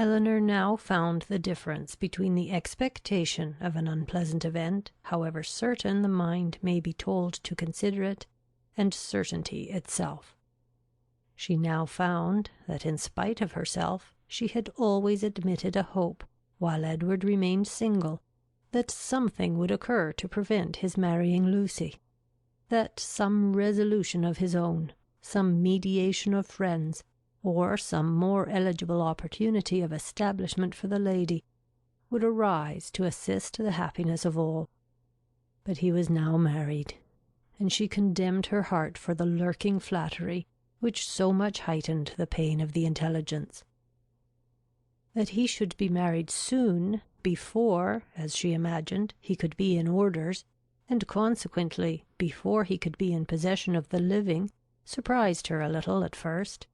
Eleanor now found the difference between the expectation of an unpleasant event, however certain the mind may be told to consider it, and certainty itself. She now found that, in spite of herself, she had always admitted a hope, while Edward remained single, that something would occur to prevent his marrying Lucy, that some resolution of his own, some mediation of friends, or some more eligible opportunity of establishment for the lady, would arise to assist the happiness of all. But he was now married, and she condemned her heart for the lurking flattery which so much heightened the pain of the intelligence. That he should be married soon, before, as she imagined, he could be in orders, and consequently before he could be in possession of the living, surprised her a little at first.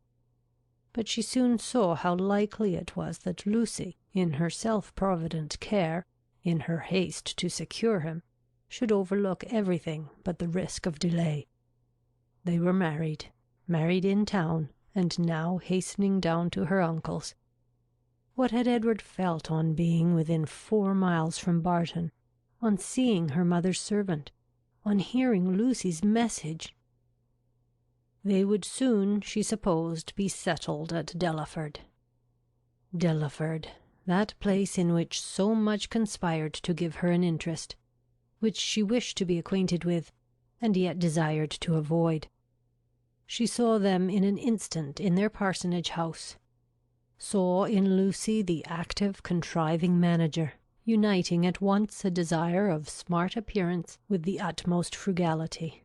But she soon saw how likely it was that Lucy, in her self-provident care, in her haste to secure him, should overlook everything but the risk of delay. They were married in town, and now hastening down to her uncle's. What had Edward felt on being within 4 miles from Barton, on seeing her mother's servant, on hearing Lucy's message? They would soon, she supposed, be settled at Delaford. Delaford, that place in which so much conspired to give her an interest, which she wished to be acquainted with, and yet desired to avoid. She saw them in an instant in their parsonage house, saw in Lucy the active, contriving manager, uniting at once a desire of smart appearance with the utmost frugality,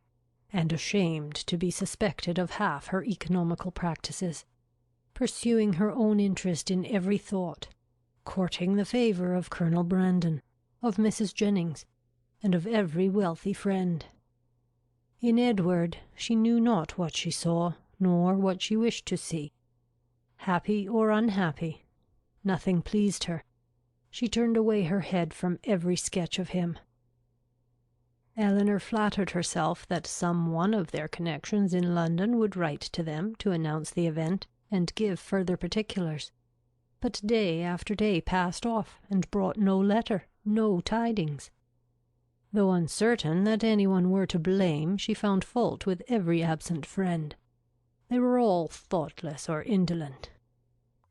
and ashamed to be suspected of half her economical practices, pursuing her own interest in every thought, courting the favour of Colonel Brandon, of Mrs. Jennings, and of every wealthy friend. In Edward she knew not what she saw, nor what she wished to see. Happy or unhappy, nothing pleased her. She turned away her head from every sketch of him. Eleanor flattered herself that some one of their connections in London would write to them to announce the event and give further particulars. But day after day passed off and brought no letter, no tidings. Though uncertain that anyone were to blame, she found fault with every absent friend. They were all thoughtless or indolent.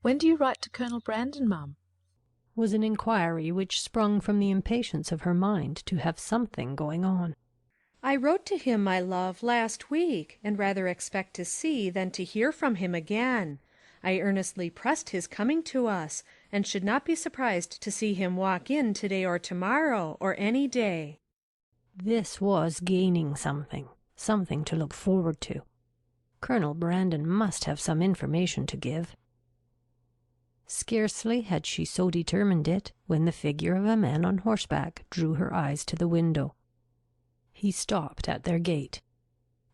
"When do you write to Colonel Brandon, ma'am?" was an inquiry which sprung from the impatience of her mind to have something going on. "I wrote to him, my love, last week, and rather expect to see than to hear from him again. I earnestly pressed his coming to us, and should not be surprised to see him walk in to-day or to-morrow, or any day." This was gaining something to look forward to. Colonel Brandon must have some information to give. Scarcely had she so determined it, when the figure of a man on horseback drew her eyes to the window. He stopped at their gate.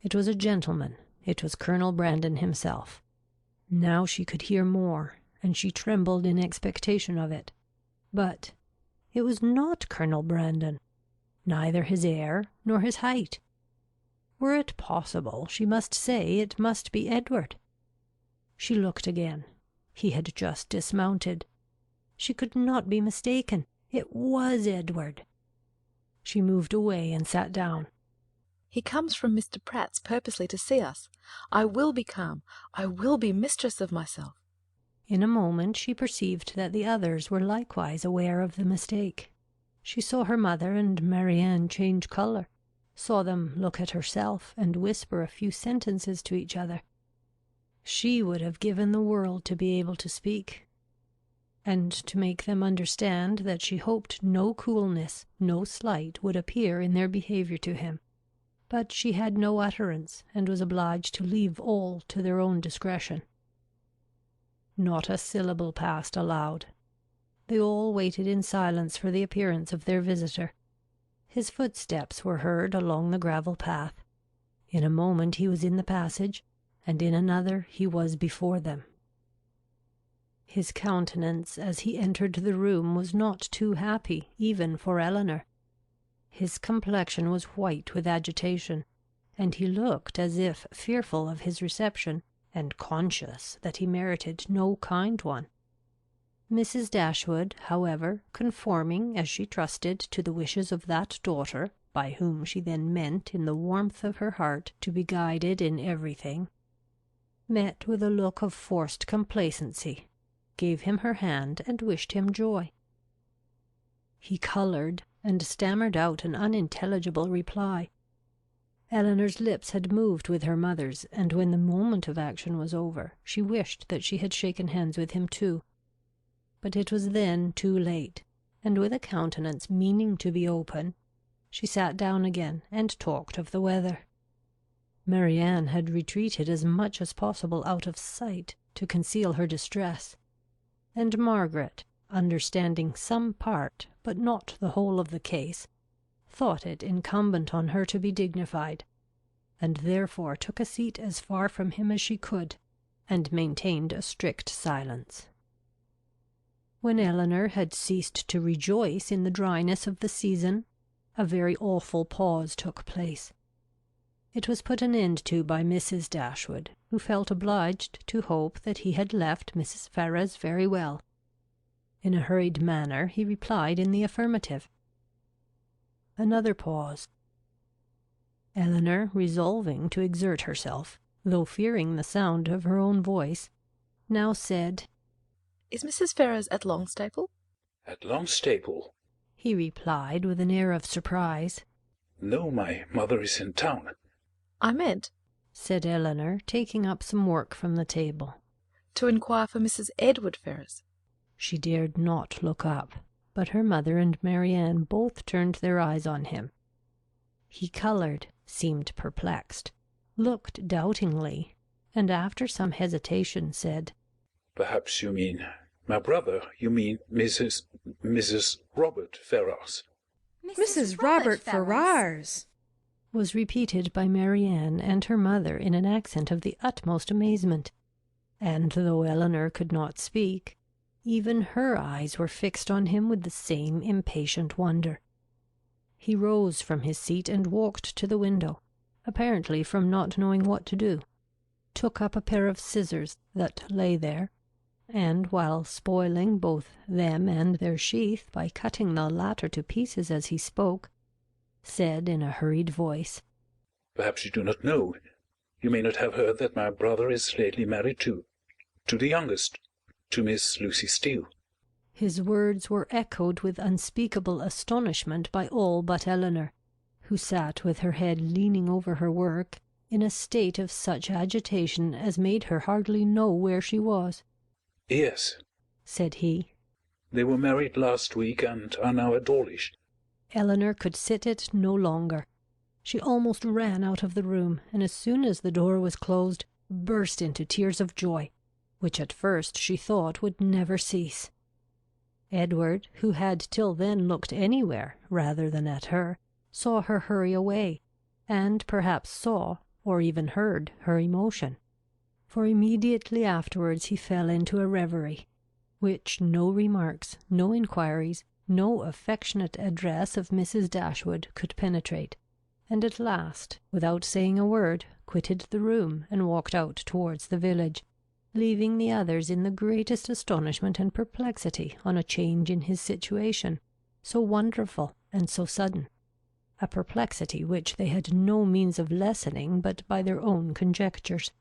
It was a gentleman. It was Colonel Brandon himself. Now she could hear more, and she trembled in expectation of it. But it was not Colonel Brandon, neither his air nor his height. Were it possible, she must say it must be Edward. She looked again. He had just dismounted. She could not be mistaken. It was Edward. She moved away and sat down. "He comes from Mr. Pratt's purposely to see us. I will be calm. I will be mistress of myself." In a moment she perceived that the others were likewise aware of the mistake. She saw her mother and Marianne change colour, saw them look at herself and whisper a few sentences to each other. She would have given the world to be able to speak, and to make them understand that she hoped no coolness, no slight would appear in their behaviour to him. But she had no utterance, and was obliged to leave all to their own discretion. Not a syllable passed aloud. They all waited in silence for the appearance of their visitor. His footsteps were heard along the gravel path. In a moment he was in the passage, and in another he was before them. His countenance as he entered the room was not too happy, even for Eleanor. His complexion was white with agitation, and he looked as if fearful of his reception, and conscious that he merited no kind one. Mrs. Dashwood, however, conforming, as she trusted, to the wishes of that daughter, by whom she then meant in the warmth of her heart to be guided in everything, met with a look of forced complacency, gave him her hand, and wished him joy. He coloured, and stammered out an unintelligible reply. Eleanor's lips had moved with her mother's, and when the moment of action was over, she wished that she had shaken hands with him too. But it was then too late, and with a countenance meaning to be open, she sat down again and talked of the weather. Marianne had retreated as much as possible out of sight to conceal her distress, and Margaret, understanding some part, but not the whole of the case, thought it incumbent on her to be dignified, and therefore took a seat as far from him as she could, and maintained a strict silence. When Eleanor had ceased to rejoice in the dryness of the season, a very awful pause took place. It was put an end to by Mrs. Dashwood, who felt obliged to hope that he had left Mrs. Ferrars very well. In a hurried manner he replied in the affirmative. Another pause. Eleanor, resolving to exert herself, though fearing the sound of her own voice, now said, "Is Mrs. Ferrars at Longstaple?" "At Longstaple?" he replied with an air of surprise. "No, my mother is in town." "I meant," said Eleanor, taking up some work from the table, "to inquire for Mrs. Edward Ferrars." She dared not look up, but her mother and Marianne both turned their eyes on him. He coloured, seemed perplexed, looked doubtingly, and after some hesitation said, "Perhaps you mean my brother. You mean Mrs. Robert Ferrars." Mrs. Robert Ferrars! was repeated by Marianne and her mother in an accent of the utmost amazement, and though Eleanor could not speak, even her eyes were fixed on him with the same impatient wonder. He rose from his seat and walked to the window, apparently from not knowing what to do, took up a pair of scissors that lay there, and, while spoiling both them and their sheath by cutting the latter to pieces as he spoke, said in a hurried voice, "Perhaps you do not know. You may not have heard that my brother is lately married to the youngest, to Miss Lucy Steele." His words were echoed with unspeakable astonishment by all but Eleanor, who sat with her head leaning over her work, in a state of such agitation as made her hardly know where she was. "Yes," said he. "They were married last week and are now at Dawlish." Eleanor could sit it no longer. She almost ran out of the room, and as soon as the door was closed, burst into tears of joy, which at first she thought would never cease. Edward, who had till then looked anywhere rather than at her, saw her hurry away, and perhaps saw, or even heard, her emotion, for immediately afterwards he fell into a reverie, which no remarks, no inquiries, no affectionate address of Mrs. Dashwood could penetrate, and at last, without saying a word, quitted the room and walked out towards the village, leaving the others in the greatest astonishment and perplexity on a change in his situation, so wonderful and so sudden, a perplexity which they had no means of lessening but by their own conjectures.